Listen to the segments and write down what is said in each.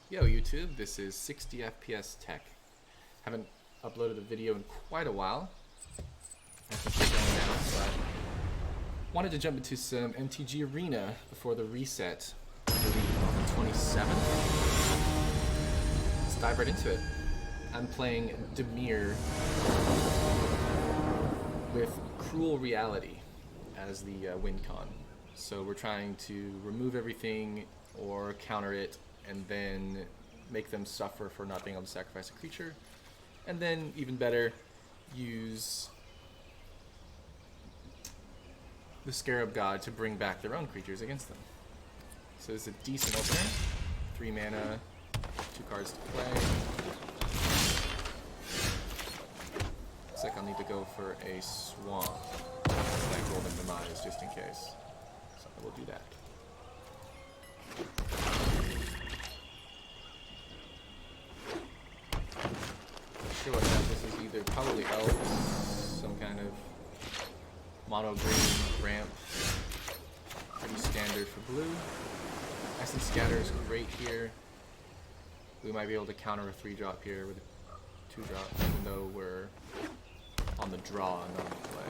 Yo YouTube, this is 60 FPS Tech. Haven't uploaded a video in quite a while. Going down, so I wanted to jump into some MTG Arena before the reset, I believe on the 27th. Let's dive right into it. I'm playing Dimir with Cruel Reality as the win con. So we're trying to remove everything or counter it, and then make them suffer for not being able to sacrifice a creature, and then even better, use the Scarab God to bring back their own creatures against them. So it's a decent opener. 3 mana, 2 cards to play. Looks like I'll need to go for a swamp. That Golden Demise just in case. So I will do that. Sure what that this is either probably elves, some kind of mono green ramp, pretty standard for blue. Essence Scatter is great here. We might be able to counter a 3-drop here with a 2-drop, even though we're on the draw and not on the play.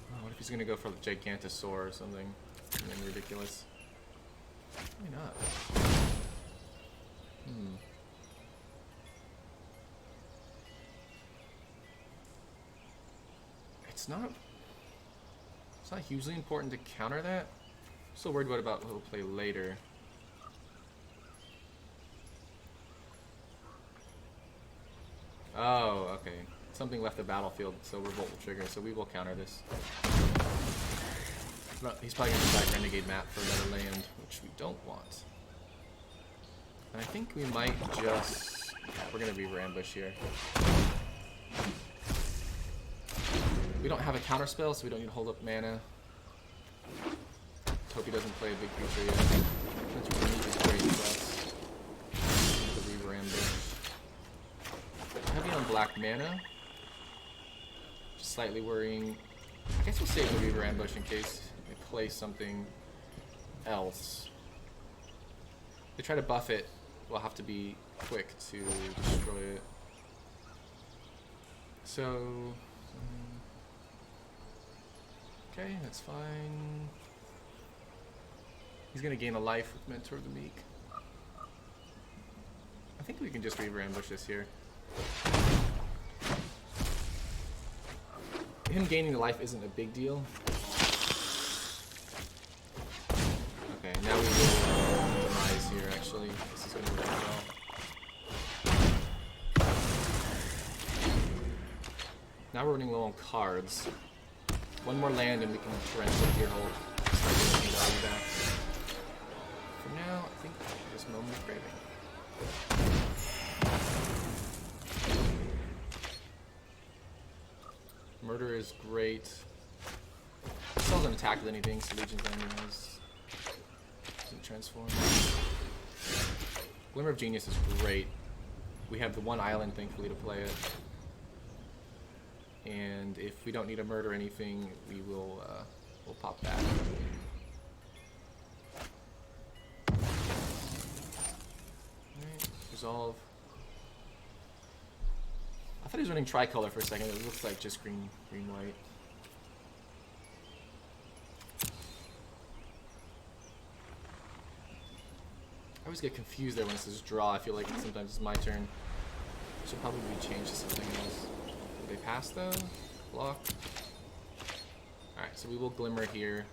Oh, what if he's gonna go for the Gigantosaur or something ridiculous? Maybe not. It's not hugely important to counter that. I'm still worried about what he'll play later. Oh, okay. Something left the battlefield, so Revolt will trigger, so we will counter this. He's probably going to decide Renegade Map for another land, which we don't want. And I think we might just... yeah, we're going to Reaver Ambush here. We don't have a counterspell, so we don't need to hold up mana. Let's hope he doesn't play a big creature yet. Since we need is great for us. The Reaver Ambush. Heavy on black mana. Just slightly worrying. I guess we'll save the Reaver Ambush in case they play something else. If they try to buff it, we'll have to be quick to destroy it. So... okay, that's fine. He's gonna gain a life with Mentor the Meek. I think we can just Reaver Ambush this here. Him gaining the life isn't a big deal. Okay, now we will demise here actually. This is gonna work out well. Now we're running low on cards. One more land and we can torrential Gearhold. Start getting value back. For now, I think just Moment of Craving. Murder is great. Still doesn't attack with anything, so Legion's landing doesn't transform. Glimmer of Genius is great. We have the one island, thankfully, to play it. And if we don't need to murder anything, we will we'll pop that. Alright, resolve. I thought he was running tricolor for a second, it looks like just green, white. I always get confused there when it says draw. I feel like sometimes it's my turn. I should probably change to something else. They pass though? Block. Alright, so we will Glimmer here.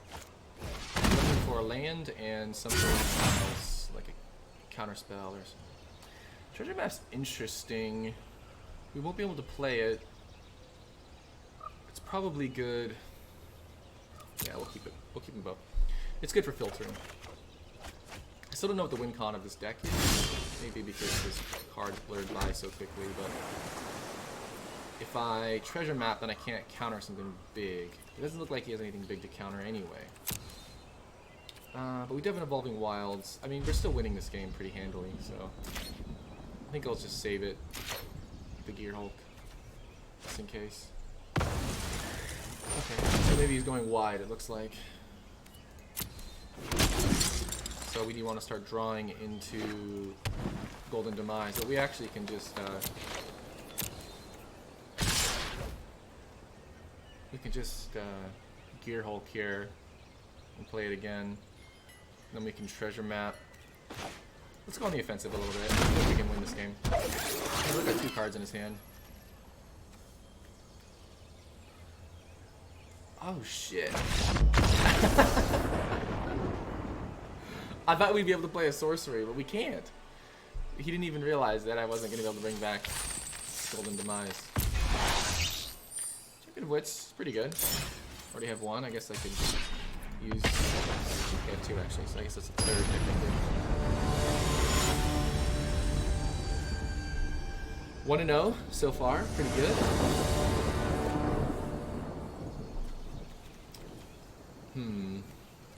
Looking for a land and something else, like a counterspell or something. Treasure Map's interesting. We won't be able to play it. It's probably good. Yeah, we'll keep it. We'll keep them both. It's good for filtering. I still don't know what the win con of this deck is. Maybe because this card's blurred by so quickly, but if I treasure map, then I can't counter something big. It doesn't look like he has anything big to counter anyway. But we do have an Evolving Wilds. I mean, we're still winning this game pretty handily, so I think I'll just save it. The Gear Hulk, just in case. Okay, so maybe he's going wide, it looks like. so we do want to start drawing into Golden Demise, but we actually can just Gear Hulk here and play it again. Then we can treasure map. Let's go on the offensive a little bit. I think we can win this game. He's got 2 cards in his hand. Oh shit. I thought we'd be able to play a sorcery, but we can't. He didn't even realize that I wasn't going to be able to bring back Golden Demise. Champion of Wits, pretty good. Already have 1. I guess I could use... I have 2 actually, so I guess that's a 3rd technically. 1-0 so far, pretty good.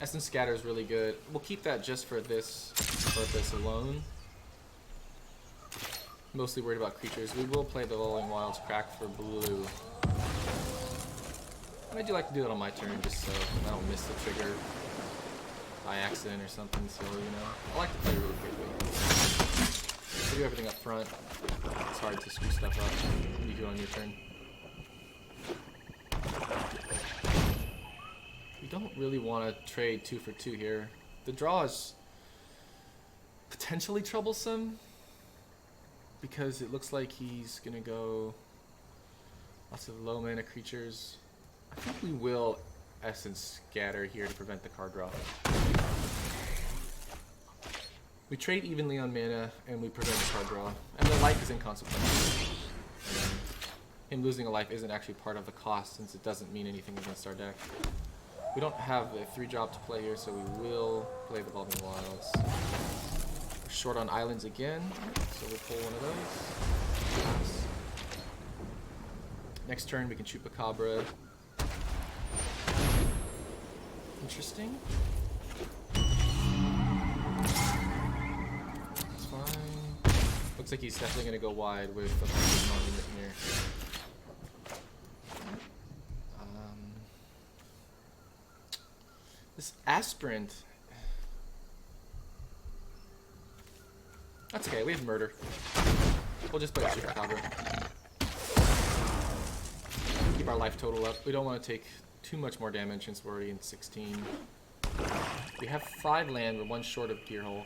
Essence Scatter is really good. We'll keep that just for this purpose alone. Mostly worried about creatures. We will play the Lulling Wilds Crack for blue. And I do like to do that on my turn just so I don't miss the trigger by accident or something, so you know. I like to play really quickly. So do everything up front. It's hard to screw stuff up when you do it on your turn. We don't really want to trade 2 for 2 here. The draw is potentially troublesome because it looks like he's gonna go lots of low mana creatures. I think we will Essence Scatter here to prevent the card draw. We trade evenly on mana and we prevent the card draw, and the life is inconsequential. Him losing a life isn't actually part of the cost since it doesn't mean anything against our deck. We don't have a 3-drop to play here, so we will play the Evolving Wilds. We're short on islands again, so we'll pull one of those. Pass. Next turn we can Chupacabra. Interesting. That's fine. Looks like he's definitely going to go wide with the monument here. This Aspirant. That's okay, we have Murder. We'll just play Chupacabra. Keep our life total up. We don't want to take too much more damage since we're already in 16. We have 5 land, we're 1 short of Gear Hulk.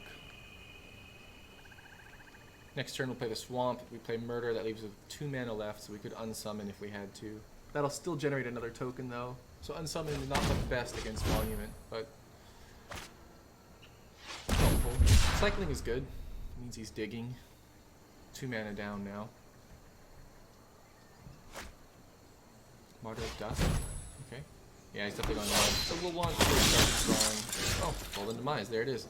Next turn we'll play the Swamp. We play Murder, that leaves us with 2 mana left, so we could unsummon if we had to. That'll still generate another token though. So unsummon is not the best against Monument, but helpful. Cycling is good. It means he's digging. 2 mana down now. Martyr of Dust. Okay. Yeah, he's definitely going wide. So we'll want to start drawing. Oh, Golden Demise. There it is.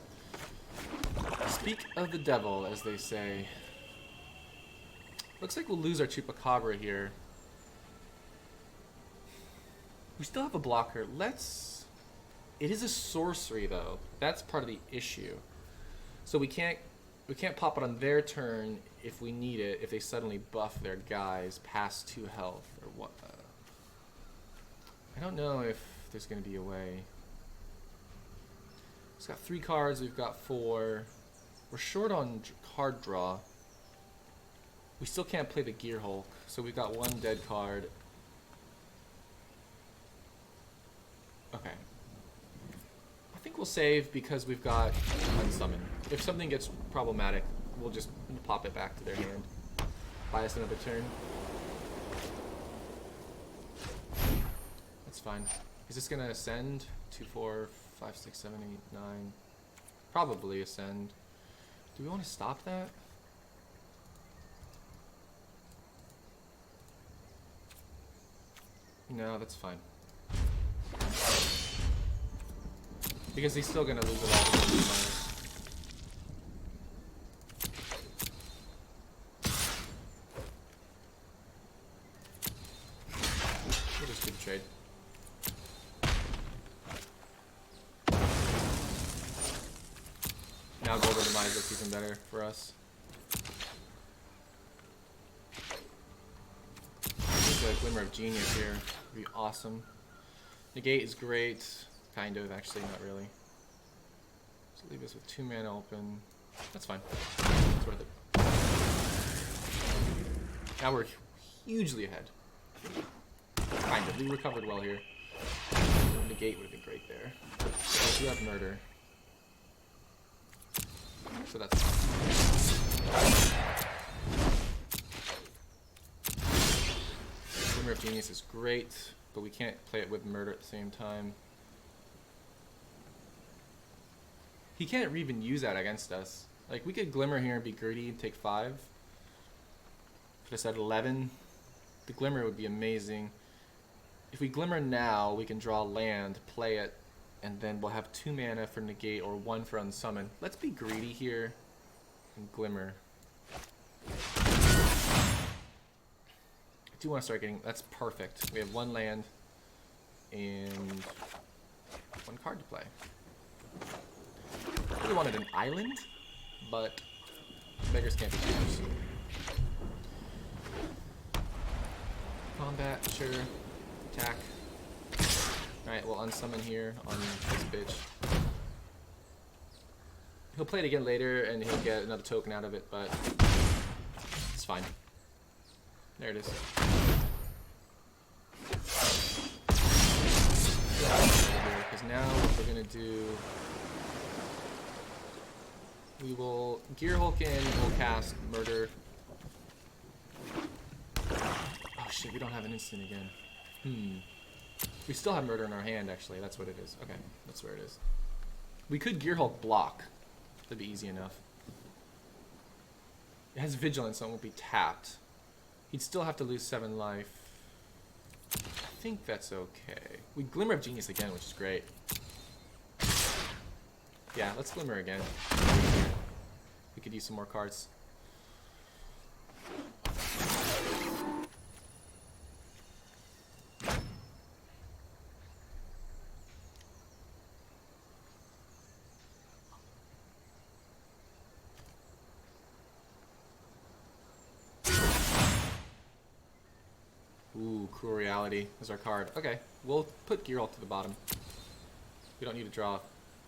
Speak of the devil, as they say. Looks like we'll lose our Chupacabra here. We still have a blocker. Let's... It is a sorcery, though. That's part of the issue. So we can't pop it on their turn if we need it, if they suddenly buff their guys past 2 health, or what. I don't know if there's going to be a way. It's got 3 cards, we've got 4. We're short on card draw. We still can't play the Gear Hulk, so we've got 1 dead card. Okay. I think we'll save because we've got Unsummon. If something gets problematic, we'll just pop it back to their hand. Buy us another turn. That's fine. Is this gonna ascend? 2, 4, 5, 6, 7, 8, 9. Probably ascend. Do we want to stop that? No, that's fine. Because he's still gonna lose a lot of damage. We'll just do the trade. Now Golden Demise looks even better for us. I think a Glimmer of Genius here would be awesome. Negate is great. Kind of, actually, not really. So leave us with 2 mana open. That's fine. It's worth it. Now we're hugely ahead. Kind of. We recovered well here. Negate would have been great there. So we do have murder. So that's fine. Glimmer of Genius is great, but we can't play it with murder at the same time. He can't even use that against us. Like, we could Glimmer here and be greedy and take 5. Put us at 11. The Glimmer would be amazing. If we Glimmer now, we can draw land, play it, and then we'll have 2 mana for negate or 1 for unsummon. Let's be greedy here and Glimmer. I do want to start getting... That's perfect. We have 1 land and 1 card to play. I really wanted an island, but beggars can't be choosers. Combat, sure. Attack. Alright, we'll unsummon here on this bitch. He'll play it again later and he'll get another token out of it, but it's fine. There it is. Because now what we're going to do... We will Gear Hulk in, we'll cast Murder. Oh shit, we don't have an instant again. We still have Murder in our hand, actually. That's what it is. Okay, that's where it is. We could Gear Hulk block. That'd be easy enough. It has Vigilance, so it won't be tapped. He'd still have to lose 7 life. I think that's okay. We Glimmer of Genius again, which is great. Yeah, let's Glimmer again. We could use some more cards. Ooh, Cruel Reality is our card. Okay, we'll put Geralt to the bottom. We don't need to draw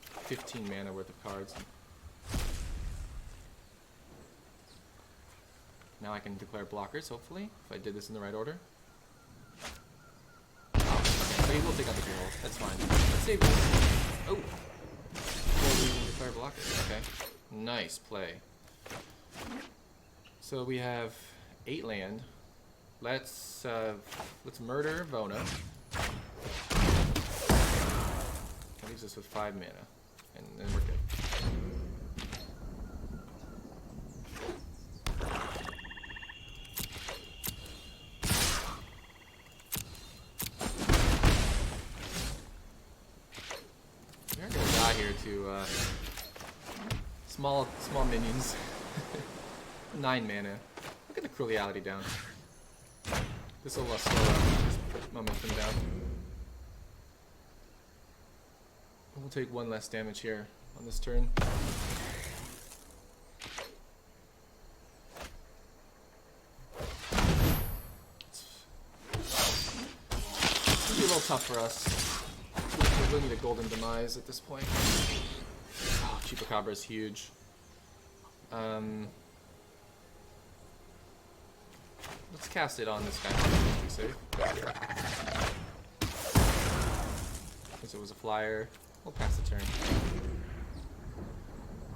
15 mana worth of cards. Now I can declare blockers, hopefully, if I did this in the right order. Oh, okay, so he will take out the Geralt. That's fine. Let's save this. Oh! Well, we can declare blockers. Okay. Nice play. So we have 8 land. Let's murder Vona. That leaves us with 5 mana, and then we're good. We're gonna die here to small minions. 9 mana. Look at the Cruelty down. This will slow this momentum down. We'll take 1 less damage here on this turn. It's gonna be a little tough for us. We really need a golden demise at this point. Oh, Chupacabra is huge. Let's cast it on this guy to be safe. Since it was a flyer, we'll pass the turn.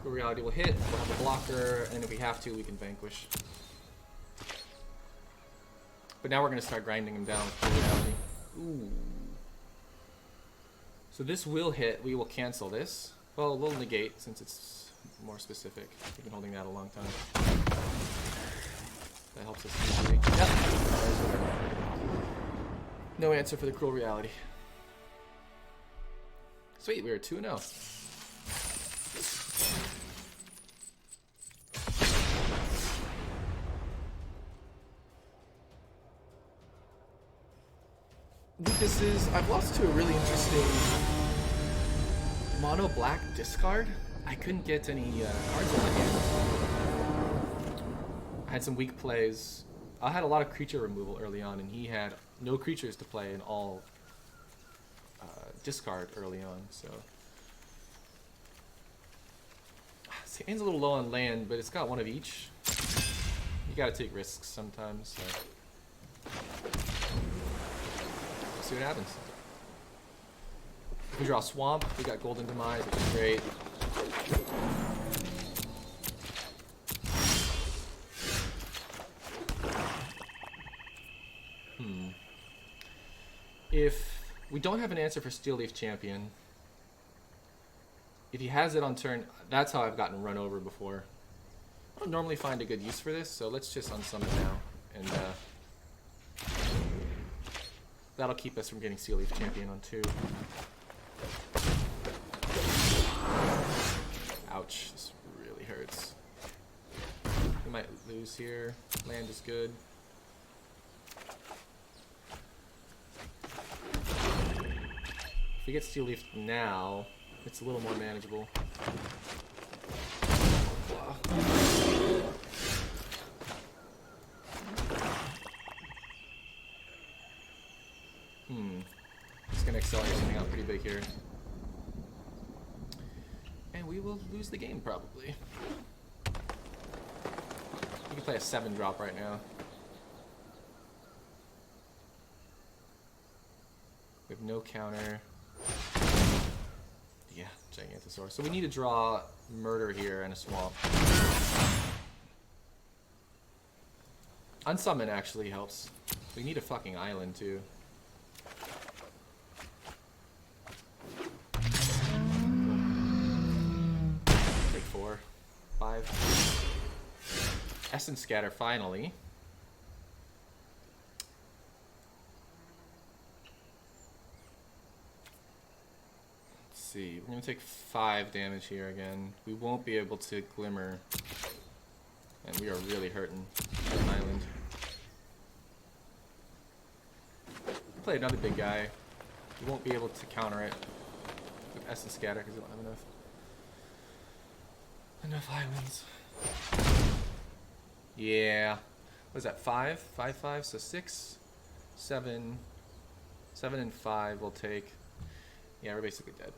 Cruel Reality will hit, we'll have a blocker, and if we have to, we can vanquish. But now we're going to start grinding him down with Cruel Reality. Ooh. So this will hit, we will cancel this. Well, we'll negate since it's more specific. We've been holding that a long time. That helps us easily. Yep. No answer for the Cruel Reality. Sweet, we were 2-0. Weaknesses. I've lost to a really interesting mono black discard. I couldn't get any cards in my hand. I had some weak plays. I had a lot of creature removal early on, and he had no creatures to play and all discard early on. So This hand's a little low on land, but it's got one of each. You gotta take risks sometimes, so. Let's see what happens. If we draw Swamp, we got Golden Demise, which is great. If we don't have an answer for Steel Leaf Champion, if he has it on turn, that's how I've gotten run over before. I don't normally find a good use for this, so let's just unsummon now, and that'll keep us from getting Steel Leaf Champion on 2. Ouch, this really hurts. We might lose here. Land is good. If we get Steel Leaf now, it's a little more manageable. Wow. It's gonna accelerate something out pretty big here. And we will lose the game probably. We can play a 7-drop right now. We have no counter. Yeah, Gigantosaur. So we need to draw Murder here and a Swamp. Unsummon actually helps. We need a fucking island too. Take 4, 5. Essence Scatter finally. See, we're gonna take 5 damage here again. We won't be able to Glimmer, and we are really hurting at an island. Play another big guy. We won't be able to counter it with Essence Scatter because we don't have enough islands. Yeah, what is that? 5, 5, 5. So 6, 7, 7, and 5. We'll take. Yeah, we're basically dead.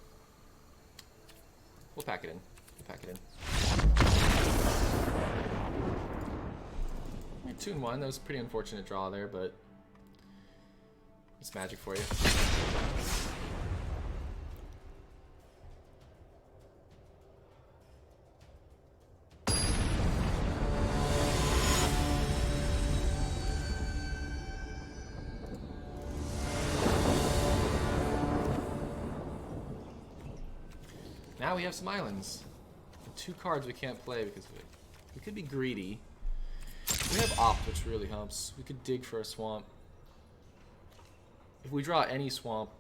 We'll pack it in. We'll pack it in. 2-1. That was a pretty unfortunate draw there, but it's magic for you. Now we have some islands. And 2 cards we can't play because of it. We could be greedy. We have Opt, which really helps. We could dig for a swamp. If we draw any swamp...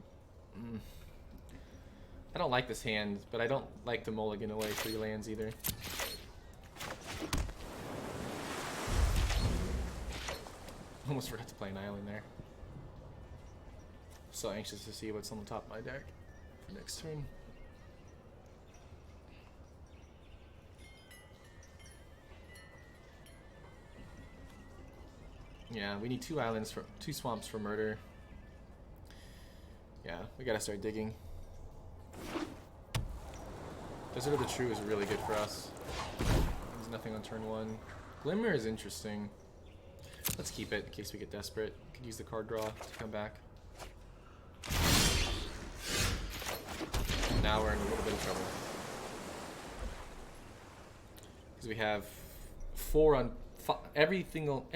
I don't like this hand, but I don't like to mulligan away 3 lands either. Almost forgot to play an island there. So anxious to see what's on the top of my deck for next turn. Yeah, we need 2 islands for 2 swamps for Murder. Yeah, we gotta start digging. Desert of the True is really good for us. There's nothing on turn 1. Glimmer is interesting. Let's keep it in case we get desperate. Could use the card draw to come back. Now we're in a little bit of trouble. Because we have 4 on... Every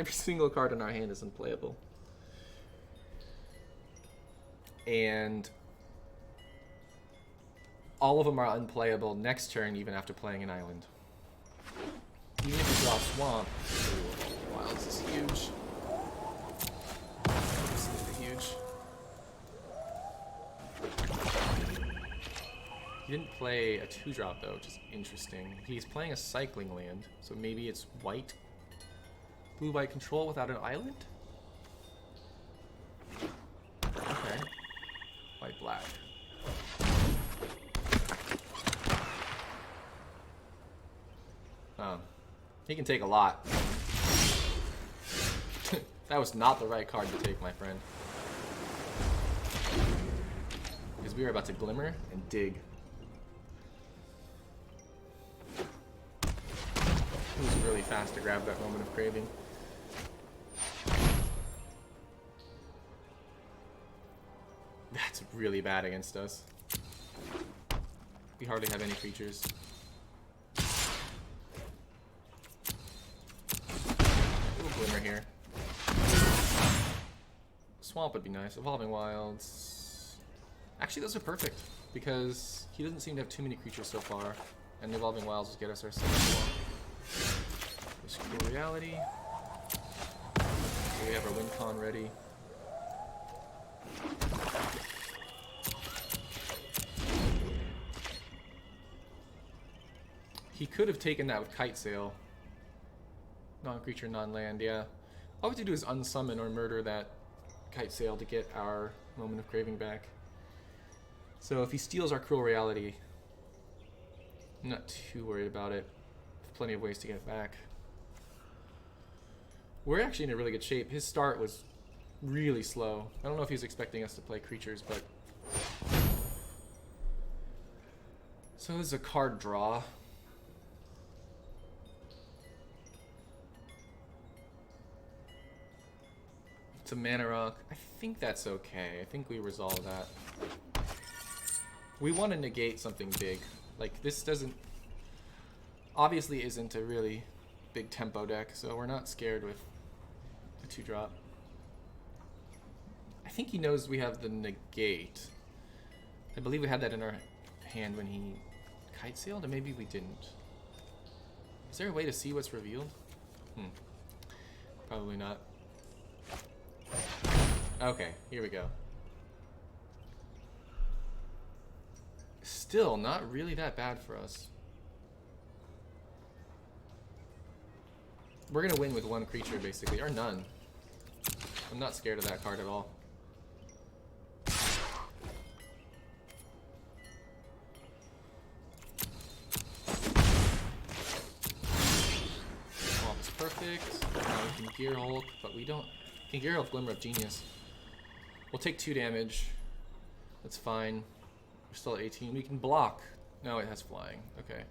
single card in our hand is unplayable. And all of them are unplayable next turn, even after playing an island. Even if you draw a swamp. Wow, this is huge. Absolutely huge. He didn't play a 2-drop though, which is interesting. He's playing a cycling land, so maybe it's white. Blue-white control without an island? Okay. White-black. Oh. He can take a lot. That was not the right card to take, my friend. Because we are about to Glimmer and dig. moves really fast to grab that Moment of Craving. That's really bad against us. We hardly have any creatures. A little Glimmer here. Swamp would be nice. Evolving Wilds. Actually, those are perfect because he doesn't seem to have too many creatures so far, and the Evolving Wilds will get us our second one. There's Cruel Reality. We have our win con ready. He could have taken that with Kite Sail. Non-creature, non-land, yeah. All we have to do is unsummon or murder that Kite Sail to get our Moment of Craving back. So if he steals our Cruel Reality, I'm not too worried about it. There's plenty of ways to get it back. We're actually in a really good shape. His start was really slow. I don't know if he was expecting us to play creatures, but... So this is a card draw. It's a Mana Rock. I think that's okay. I think we resolve that. We want to negate something big. Like, this doesn't... Obviously isn't a really big tempo deck, so we're not scared with a 2-drop. I think he knows we have the negate. I believe we had that in our hand when he Kite Sailed, or maybe we didn't. Is there a way to see what's revealed? Probably not. Okay, here we go. Still not really that bad for us. We're gonna win with one creature basically, or none. I'm not scared of that card at all. Swamp is perfect. Now we can Gear Hulk, but we don't. We can Gear Hulk Glimmer of Genius. We'll take 2 damage. That's fine. We're still at 18. We can block. No, it has flying. Okay.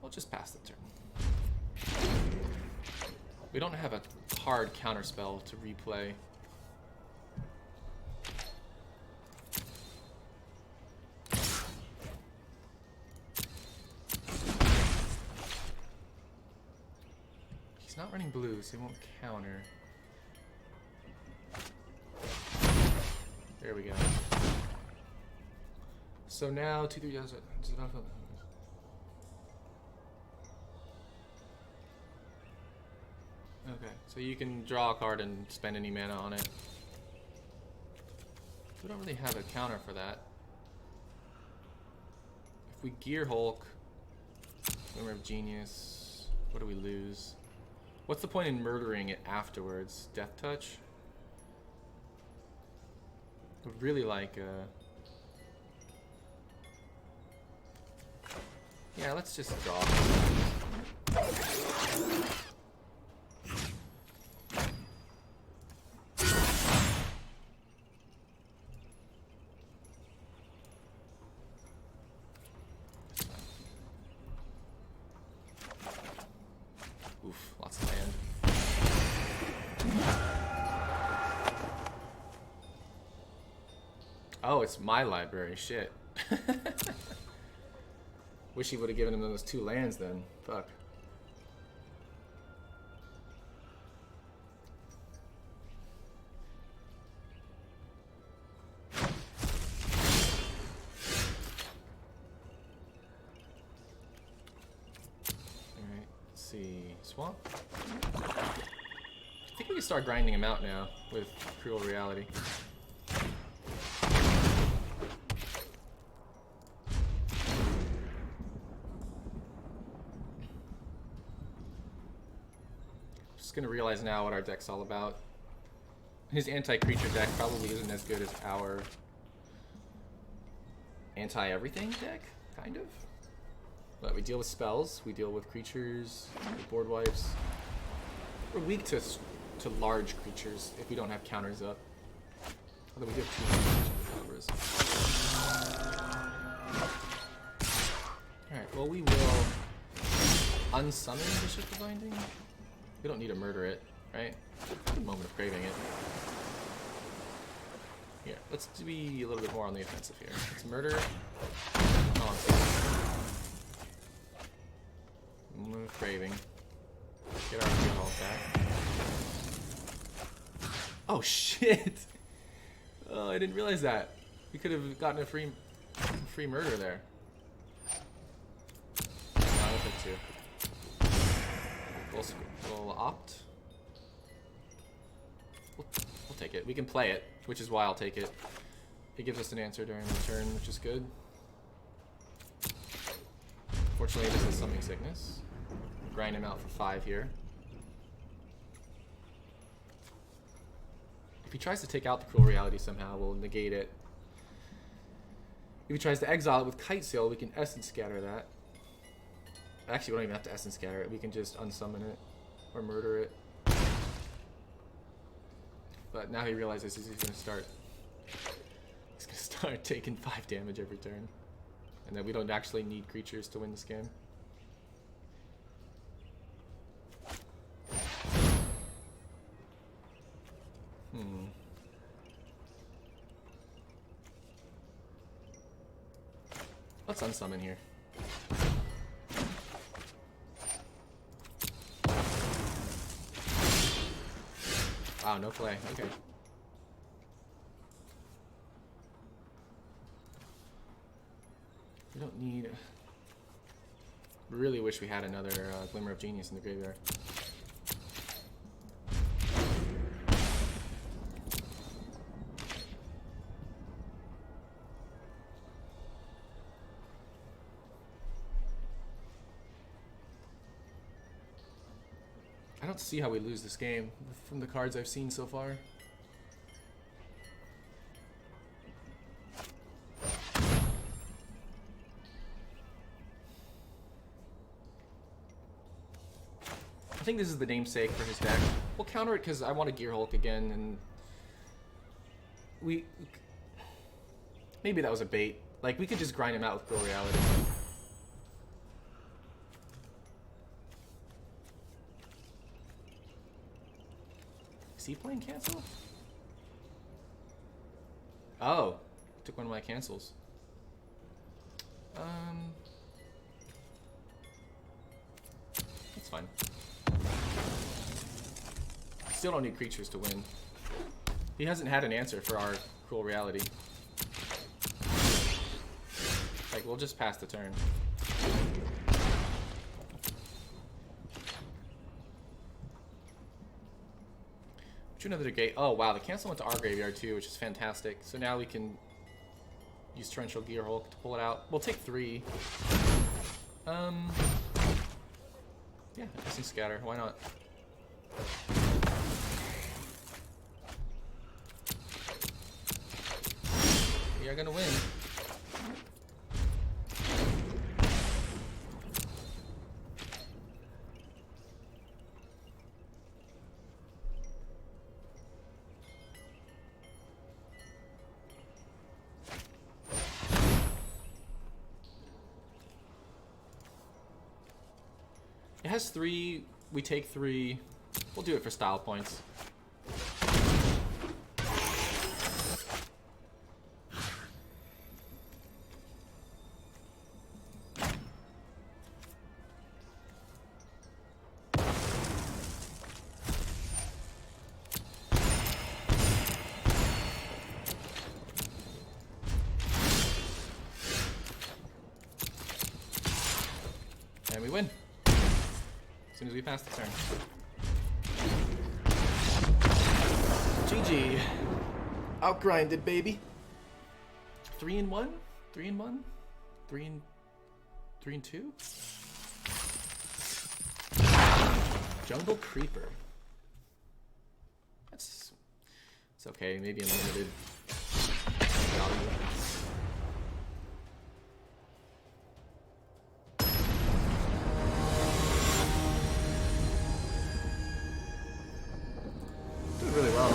We'll just pass the turn. We don't have a hard counterspell to replay. He's not running blue, so he won't counter. There we go. So now 2, 3, does it not feel? Okay, so you can draw a card and spend any mana on it. We don't really have a counter for that. If we Gear Hulk, Glimmer of Genius, what do we lose? What's the point in murdering it afterwards? Death Touch? I would really like yeah, let's just draw. Oof, lots of land. Oh, it's my library. Shit. Wish he would have given him those 2 lands then. Fuck. Alright, let's see. Swamp? I think we can start grinding him out now with Cruel Reality. Gonna realize now what our deck's all about. His anti-creature deck probably isn't as good as our anti-everything deck, kind of. But we deal with spells, we deal with creatures, with board wipes. We're weak to large creatures if we don't have counters up. Although we do have 2 counters. Alright, well we will unsummon Bishop of Binding? We don't need to murder it, right? Moment of craving it. Here, let's be a little bit more on the offensive here. Let's murder it. Oh, moment of craving. Get our health back. Oh shit! Oh, I didn't realize that. We could have gotten a free murder there. No, I'll take two. We'll opt. We'll take it. We can play it, which is why I'll take it. It gives us an answer during the turn, which is good. Fortunately, this is Summoning Sickness. Grind him out for 5 here. If he tries to take out the Cruel Reality somehow, we'll negate it. If he tries to exile it with Kite Sail, we can Essence Scatter that. Actually, we don't even have to Essence Scatter it. We can just unsummon it or murder it. But now he realizes he's gonna start taking 5 damage every turn. And that we don't actually need creatures to win this game. Let's unsummon here. Wow, no play. Okay. We don't need... Really wish we had another Glimmer of Genius in the graveyard. I don't see how we lose this game from the cards I've seen so far. I think this is the namesake for his deck. We'll counter it because I want to Gear Hulk again, and maybe that was a bait. Like, we could just grind him out with Cruel Reality. Is he playing cancel? Oh, took one of my cancels. That's fine. Still don't need creatures to win. He hasn't had an answer for our Cruel Reality. Like, we'll just pass the turn. Another gate. Oh wow, the cancel went to our graveyard too, which is fantastic. So now we can use Torrential Gear Hulk to pull it out. We'll take 3. Yeah, Essence Scatter. Why not? We are gonna win. It has 3, we take 3. We'll do it for style points. And we win. As soon as we pass the turn. GG. Outgrinded, baby. 3-1? 3-1? 3-2? Jungle Creeper. It's okay, maybe unlimited value. Really well.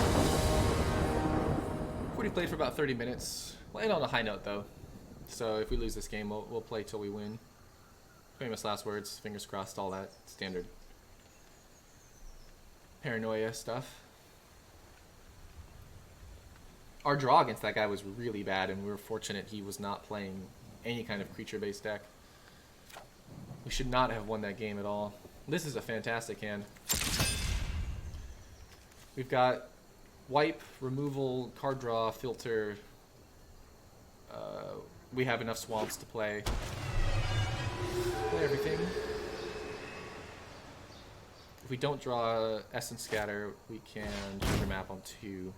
We played for about 30 minutes. We'll end on a high note though. So if we lose this game, we'll play till we win. Famous last words, fingers crossed, all that standard paranoia stuff. Our draw against that guy was really bad, and we were fortunate he was not playing any kind of creature-based deck. We should not have won that game at all. This is a fantastic hand. We've got wipe, removal, card draw, filter. We have enough swamps to play everything. If we don't draw Essence Scatter, we can treasure map on 2.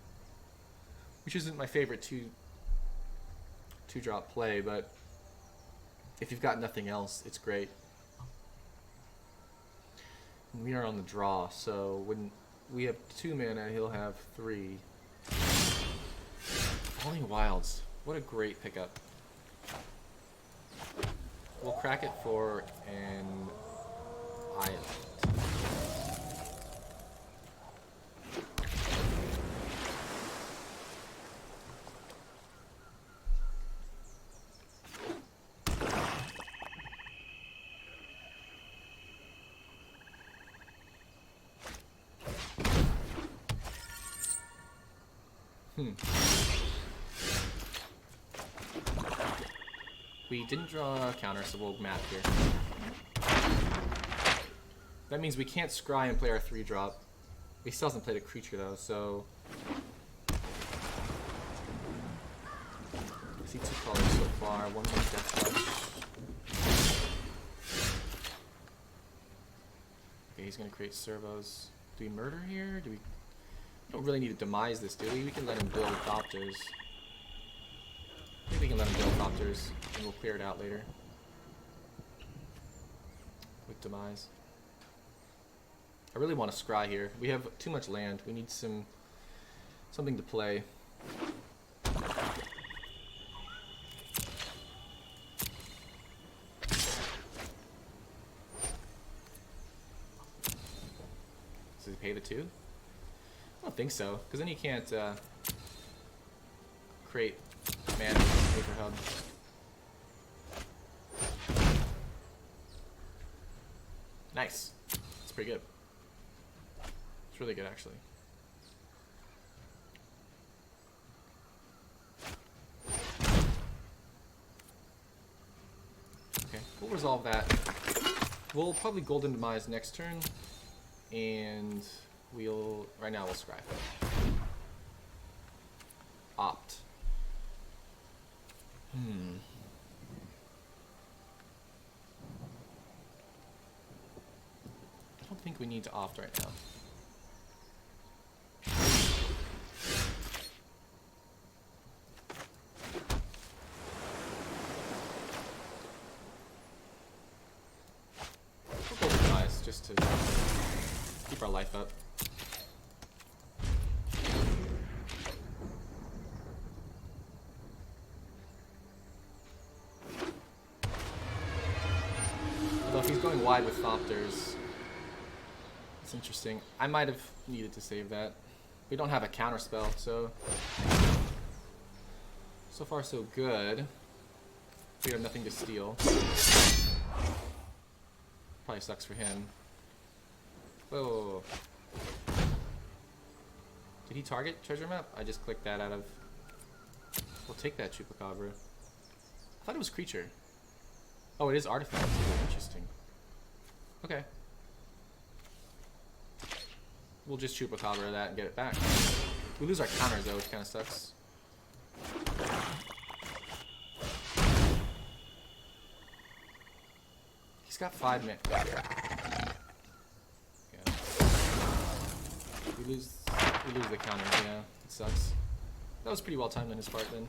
Which isn't my favorite two-drop play, but if you've got nothing else, it's great. And we are on the draw, so when we have 2 mana, he'll have 3. Falling Wilds. What a great pickup. We'll crack it for an island. We didn't draw a counter, so we'll map here. That means we can't scry and play our 3-drop. He still hasn't played a creature though, so... I see 2 colors so far, 1 Death Touch. Okay, he's gonna create servos. Do we murder here? We don't really need to demise this, do we? We can let him build Thopters. I think we can let him build Thopters, and we'll clear it out later. With demise. I really want to scry here. We have too much land. We need something to play. Does he pay the 2? I don't think so, because then he can't create mana with paper hub. Nice. It's pretty good. It's really good, actually. Okay, we'll resolve that. We'll probably Golden Demise next turn, and right now we'll scry. Opt. I don't think we need to opt right now. We'll go with Demise just to keep our life up. If he's going wide with Thopters, it's interesting. I might have needed to save that. We don't have a counterspell, so far so good. We have nothing to steal. Probably sucks for him. Whoa. Did he target treasure map? I just clicked that out of... We'll take that Chupacabra. I thought it was creature. Oh, it is artifact. Interesting. Okay. We'll just Chupacabra that and get it back. We lose our counters though, which kind of sucks. He's got 5 minutes. Yeah. We lose the counters, yeah. It sucks. That was pretty well timed on his part then.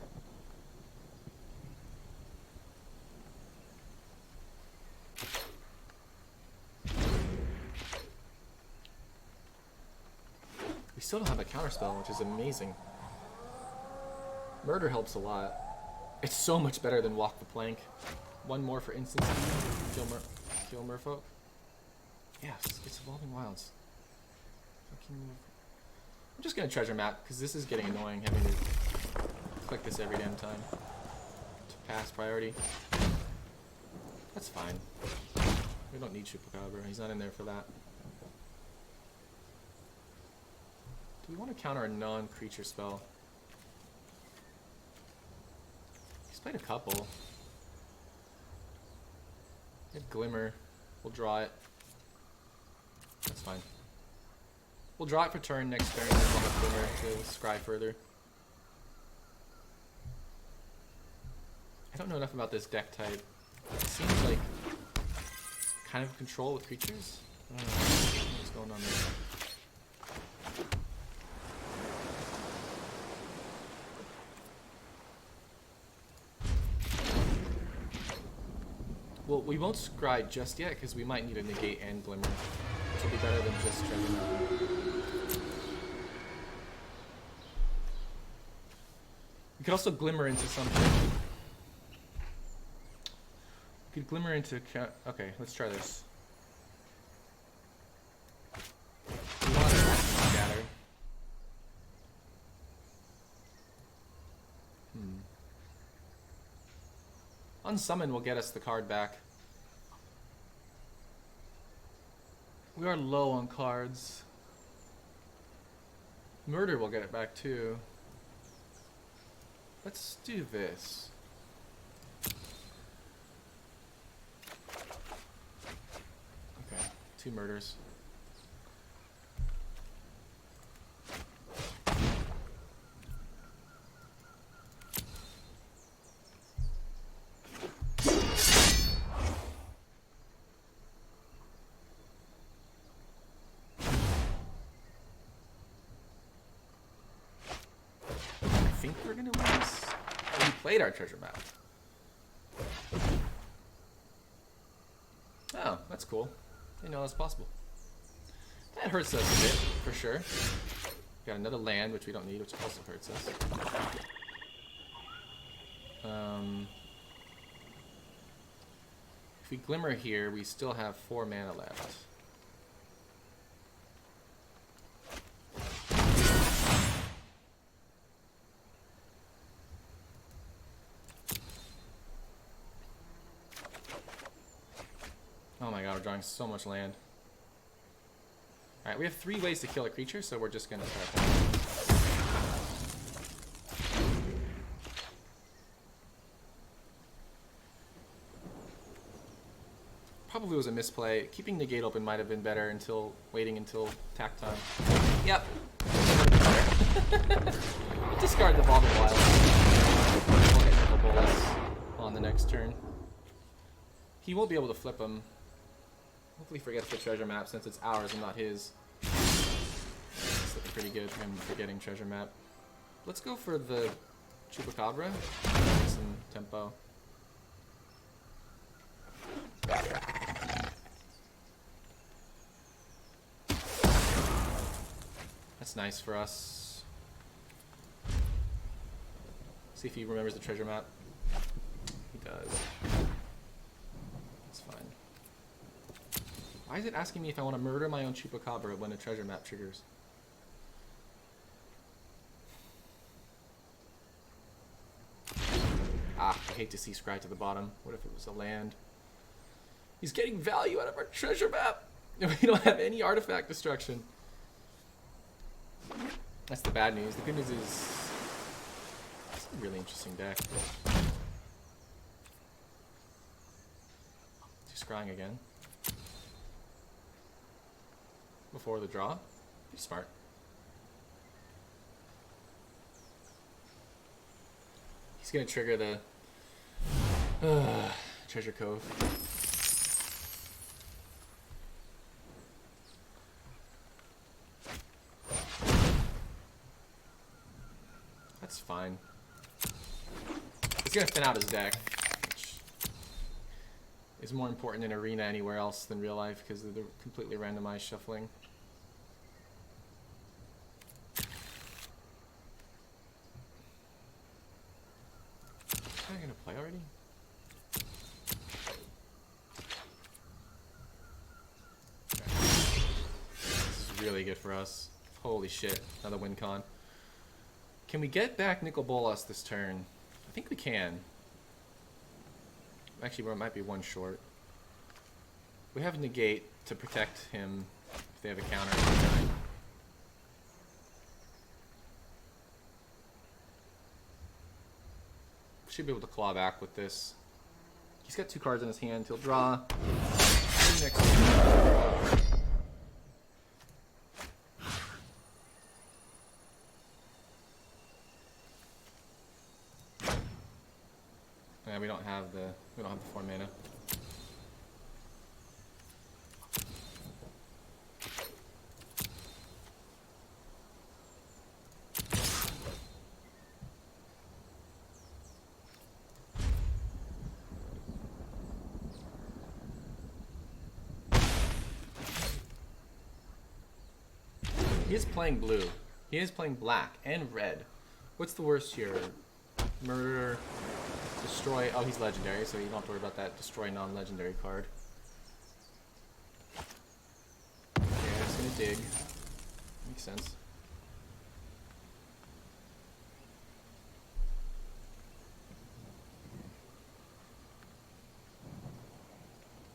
We still don't have a counterspell, which is amazing. Murder helps a lot. It's so much better than Walk the Plank. 1 more for instant kill merfolk. Yes, it's Evolving Wilds. I'm just gonna treasure map because this is getting annoying having to click this every damn time to pass priority. That's fine. We don't need Chupacabra. He's not in there for that. Do we want to counter a non-creature spell? He's played a couple. We have Glimmer. We'll draw it. That's fine. We'll draw it for turn next turn, and then we'll have Glimmer to scry further. I don't know enough about this deck type. It seems like kind of control with creatures. I don't know what's going on there. Well, we won't scry just yet because we might need a negate and Glimmer, which will be better than just Treasure Map. We could also Glimmer into something. We could Glimmer into... Okay, let's try this. We want to scatter. Unsummon will get us the card back. We are low on cards. Murder will get it back too. Let's do this. Okay, 2 murders. I think we're gonna win this. We played our treasure map. Oh, that's cool. Didn't know that's possible. That hurts us a bit, for sure. Got another land, which we don't need, which also hurts us. If we Glimmer here, we still have 4 mana left. Oh my god, we're drawing so much land. Alright, we have 3 ways to kill a creature, so we're just gonna start that. Probably was a misplay. Keeping negate open might have been better until waiting until attack time. Yep. Discard the Bauble Wild. We'll hit Nicol Bolas on the next turn. He won't be able to flip him. Hopefully he forgets the treasure map since it's ours and not his. It's looking pretty good, him forgetting treasure map. Let's go for the Chupacabra. Some tempo. That's nice for us. See if he remembers the treasure map. He does. That's fine. Why is it asking me if I want to murder my own Chupacabra when a treasure map triggers? Ah, I hate to see scry to the bottom. What if it was a land? He's getting value out of our treasure map! We don't have any artifact destruction. That's the bad news. The good news is... It's a really interesting deck. He's scrying again. Before the draw? Be smart. He's gonna trigger the Treasure Cove. That's fine. He's gonna thin out his deck, which is more important in Arena anywhere else than real life because of the completely randomized shuffling. Am I gonna play already? Okay. This is really good for us. Holy shit, another win con. Can we get back Nicol Bolas this turn? I think we can. Actually, we might be 1 short. We have negate to protect him if they have a counter. Should be able to claw back with this. He's got 2 cards in his hand. He'll draw. Next yeah, we don't have the 4 mana. He is playing blue. He is playing black and red. What's the worst here? Murder, destroy. Oh, he's legendary, so you don't have to worry about that. Destroy non-legendary card. Okay, I'm just gonna dig. Makes sense.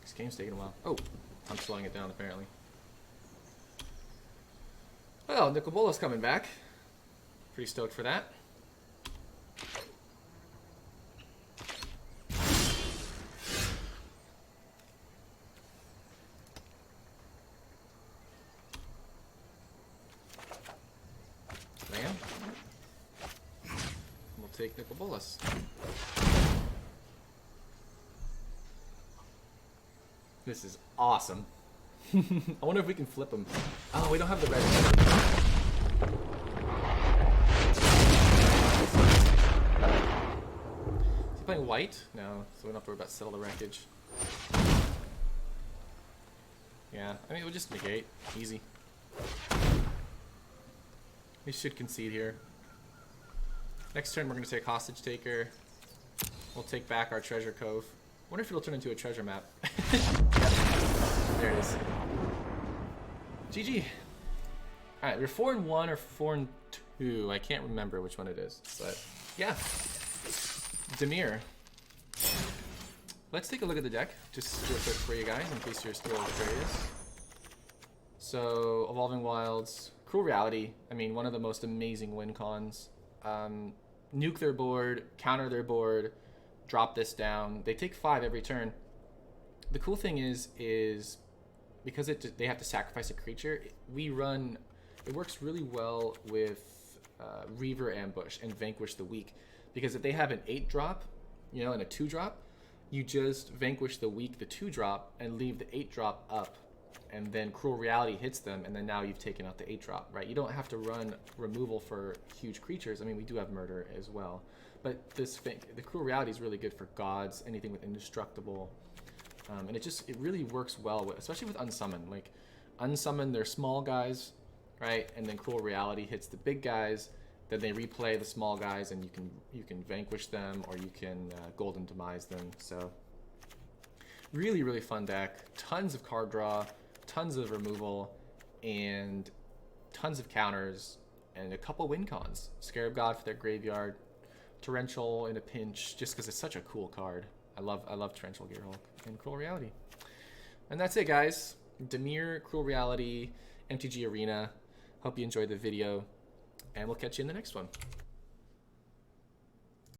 This game's taking a while. Oh, I'm slowing it down apparently. Well, Nicol Bolas coming back. Pretty stoked for that. Man. We'll take Nicol Bolas. This is awesome. I wonder if we can flip him. Oh, we don't have the red. Is he playing white? No, so we don't have to worry about settle the wreckage. Yeah, I mean, we'll just negate. Easy. We should concede here. Next turn, we're going to take Hostage Taker. We'll take back our Treasure Cove. I wonder if it'll turn into a treasure map. There it is. GG. Alright, we're 4-1 or 4-2. I can't remember which one it is. But, yeah. Dimir. Let's take a look at the deck, just real quick for you guys, in case you're still curious. So, Evolving Wilds. Cruel Reality. I mean, one of the most amazing win cons. Nuke their board, counter their board, drop this down. They take 5 every turn. The cool thing is because they have to sacrifice a creature, it works really well with Reaver Ambush and Vanquish the Weak. Because if they have an 8-drop, you know, and a 2-drop, you just Vanquish the Weak, the 2-drop, and leave the 8-drop up. And then Cruel Reality hits them, and then now you've taken out the 8-drop, right? You don't have to run removal for huge creatures. I mean, we do have Murder as well. But the Cruel Reality is really good for gods, anything with Indestructible. And it really works well, especially with Unsummon. Like, Unsummon their small guys, right? And then Cruel Reality hits the big guys. Then they replay the small guys, and you can vanquish them, or you can Golden Demise them. So, really, really fun deck. Tons of card draw, tons of removal, and tons of counters, and a couple win cons. Scarab God for their graveyard, Torrential in a pinch, just because it's such a cool card. I love Torrential Gearhulk and Cruel Reality. And that's it, guys. Dimir, Cruel Reality, MTG Arena. Hope you enjoyed the video, and we'll catch you in the next one.